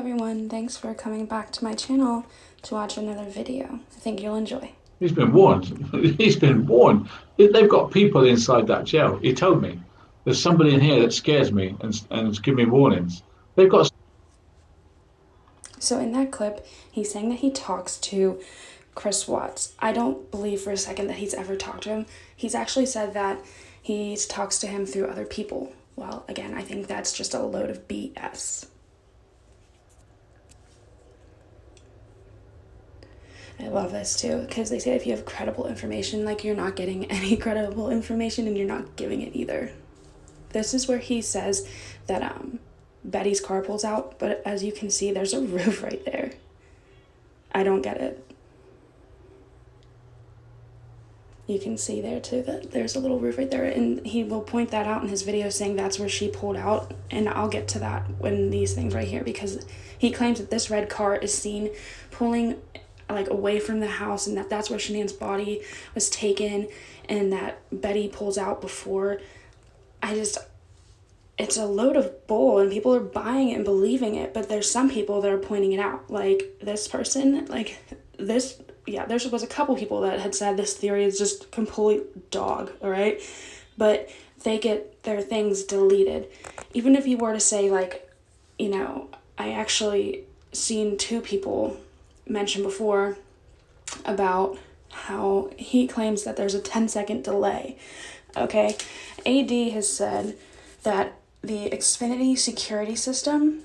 everyone, thanks for coming back to my channel to watch another video. I think you'll enjoy. He's been warned. He's been warned. They've got people inside that jail. He told me there's somebody in here that scares me and give me warnings. They've got. So in that clip, he's saying that he talks to Chris Watts. I don't believe for a second that he's ever talked to him. He's actually said that he talks to him through other people. Well, again, I think that's just a load of BS. I love this too, because they say if you have credible information, like you're not getting any credible information and you're not giving it either. This is where he says that Betty's car pulls out, but as you can see, there's a roof right there. I don't get it. You can see there too that there's a little roof right there, and he will point that out in his video saying that's where she pulled out, and I'll get to that when these things right here, because he claims that this red car is seen pulling like away from the house, and that's where Shanann's body was taken, and that Betty pulls out before. It's a load of bull, and people are buying it and believing it, but there's some people that are pointing it out, like this person, like this. Yeah, there was a couple people that had said this theory is just complete dog, all right? But they get their things deleted. Even if you were to say, like, I actually seen two people mention before about how he claims that there's a 10-second delay, okay? AD has said that the Xfinity security system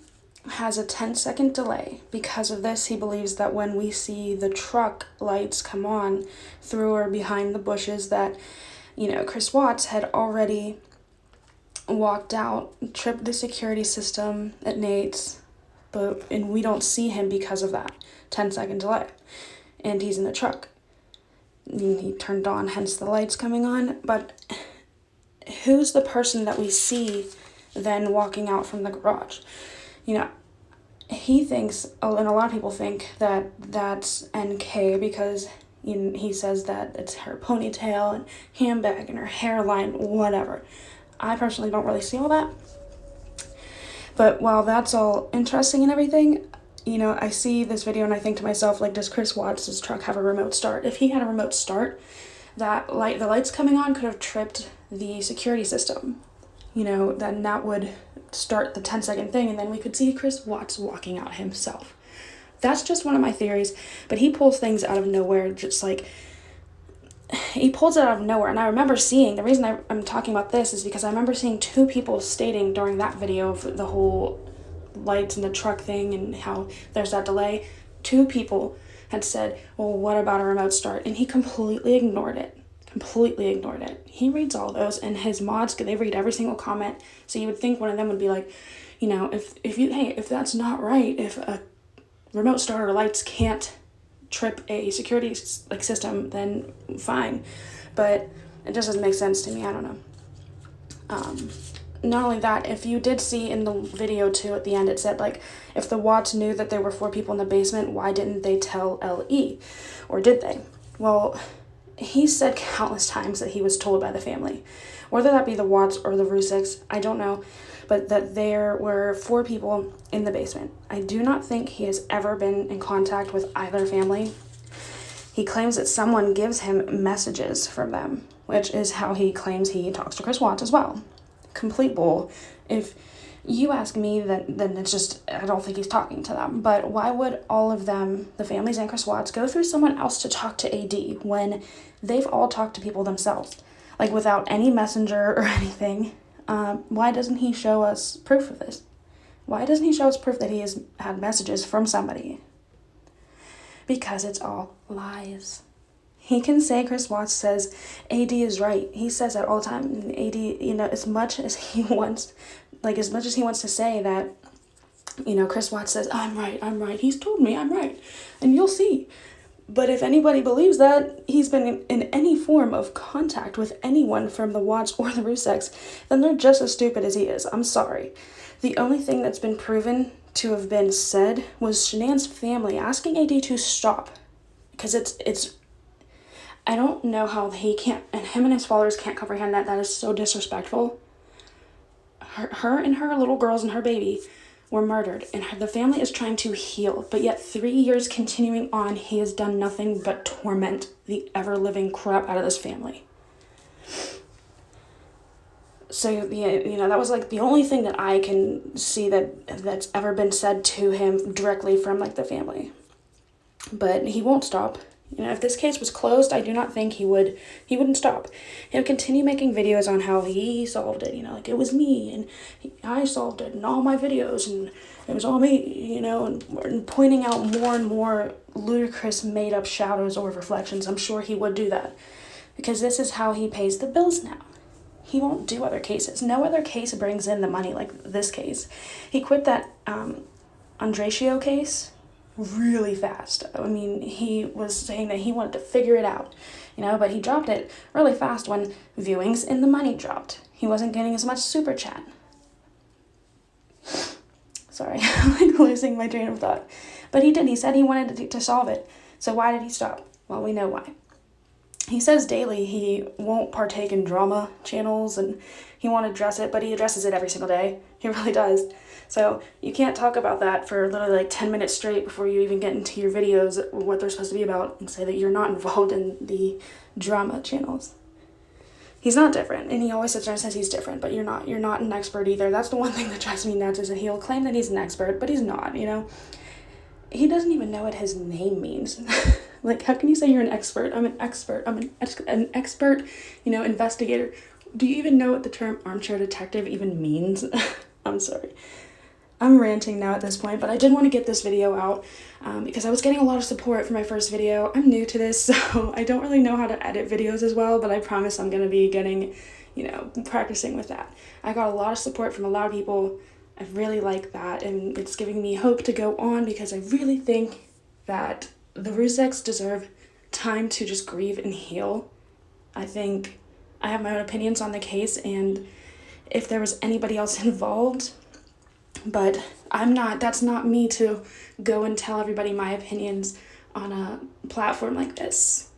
has a 10-second delay. Because of this, he believes that when we see the truck lights come on through or behind the bushes, that, Chris Watts had already walked out, tripped the security system at Nate's, and we don't see him because of that 10-second delay. And he's in the truck. He turned on, hence the lights coming on. But who's the person that we see then walking out from the garage? He thinks, and a lot of people think that that's NK because he says that it's her ponytail and handbag and her hairline, whatever. I personally don't really see all that. But while that's all interesting and everything, I see this video and I think to myself, like, does Chris Watts' truck have a remote start? If he had a remote start, the lights coming on could have tripped the security system. Then that would start the 10-second thing, and then we could see Chris Watts walking out himself. That's just one of my theories, but he pulls things out of nowhere, just like, he pulls it out of nowhere. And I remember seeing, the reason I'm talking about this is because I remember seeing two people stating during that video of the whole lights and the truck thing and how there's that delay, two people had said, well, what about a remote start? And he completely ignored it. He reads all those, and his mods, they read every single comment. So you would think one of them would be like, if that's not right, if a remote start or lights can't trip a security system, then fine. But it just doesn't make sense to me. I don't know. Not only that, if you did see in the video too at the end, it said, like, if the Watts knew that there were 4 people in the basement, why didn't they tell LE? Or did they? Well, he said countless times that he was told by the family. Whether that be the Watts or the Rusiks, I don't know, but that there were 4 people in the basement. I do not think he has ever been in contact with either family. He claims that someone gives him messages from them, which is how he claims he talks to Chris Watts as well. Complete bull. If you ask me, then it's just, I don't think he's talking to them. But why would all of them, the families and Chris Watts, go through someone else to talk to AD when they've all talked to people themselves? Like, without any messenger or anything. Why doesn't he show us proof of this? Why doesn't he show us proof that he has had messages from somebody? Because it's all lies. He can say Chris Watts says AD is right. He says that all the time. And AD, as much as he wants to say that, Chris Watts says, I'm right. He's told me I'm right. And you'll see. But if anybody believes that he's been in any form of contact with anyone from the Watts or the Rusiks, then they're just as stupid as he is. I'm sorry. The only thing that's been proven to have been said was Shanann's family asking AD to stop. Because it's I don't know how he can't, and him and his followers can't comprehend that. That is so disrespectful. Her and her little girls and her baby were murdered, and the family is trying to heal, but yet 3 years continuing on, he has done nothing but torment the ever-living crap out of this family. So, yeah, that was like the only thing that I can see that's ever been said to him directly from like the family. But he won't stop. If this case was closed, I do not think he wouldn't stop. He would continue making videos on how he solved it, like it was me, and I solved it in all my videos, and it was all me, and pointing out more and more ludicrous made-up shadows or reflections. I'm sure he would do that, because this is how he pays the bills now. He won't do other cases. No other case brings in the money like this case. He quit that Andratio case really fast. I mean, he was saying that he wanted to figure it out, but he dropped it really fast when viewings and the money dropped. He wasn't getting as much super chat. Sorry, I'm like losing my train of thought. But he did. He said he wanted to solve it. So why did he stop? Well, we know why. He says daily he won't partake in drama channels and he won't address it, but he addresses it every single day. He really does. So you can't talk about that for literally like 10 minutes straight before you even get into your videos, what they're supposed to be about, and say that you're not involved in the drama channels. He's not different, and he always sits there and says he's different, but you're not. You're not an expert either. That's the one thing that drives me nuts, is that he'll claim that he's an expert, but he's not, He doesn't even know what his name means. Like, how can you say you're an expert? I'm an expert. I'm an expert, investigator. Do you even know what the term armchair detective even means? I'm sorry. I'm ranting now at this point, but I did want to get this video out because I was getting a lot of support for my first video. I'm new to this, so I don't really know how to edit videos as well, but I promise I'm going to be getting, practicing with that. I got a lot of support from a lot of people. I really like that, and it's giving me hope to go on, because I really think that the Ruseks deserve time to just grieve and heal. I think I have my own opinions on the case, and if there was anybody else involved, but that's not me to go and tell everybody my opinions on a platform like this.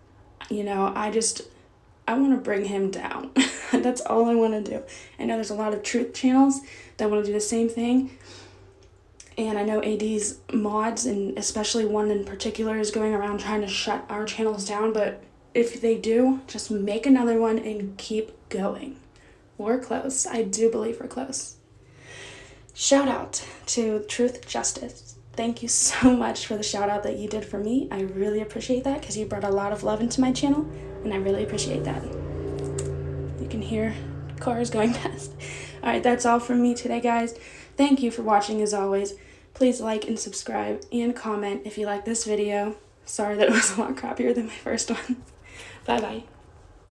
I want to bring him down. That's all I want to do. I know there's a lot of truth channels that want to do the same thing. And I know AD's mods, and especially one in particular, is going around trying to shut our channels down. But if they do, just make another one and keep going. We're close. I do believe we're close. Shout out to Truth Justice. Thank you so much for the shout out that you did for me. I really appreciate that, because you brought a lot of love into my channel, and I really appreciate that. You can hear cars going past. All right, that's all from me today, guys. Thank you for watching as always. Please like and subscribe and comment if you like this video. Sorry that it was a lot crappier than my first one. Bye-bye.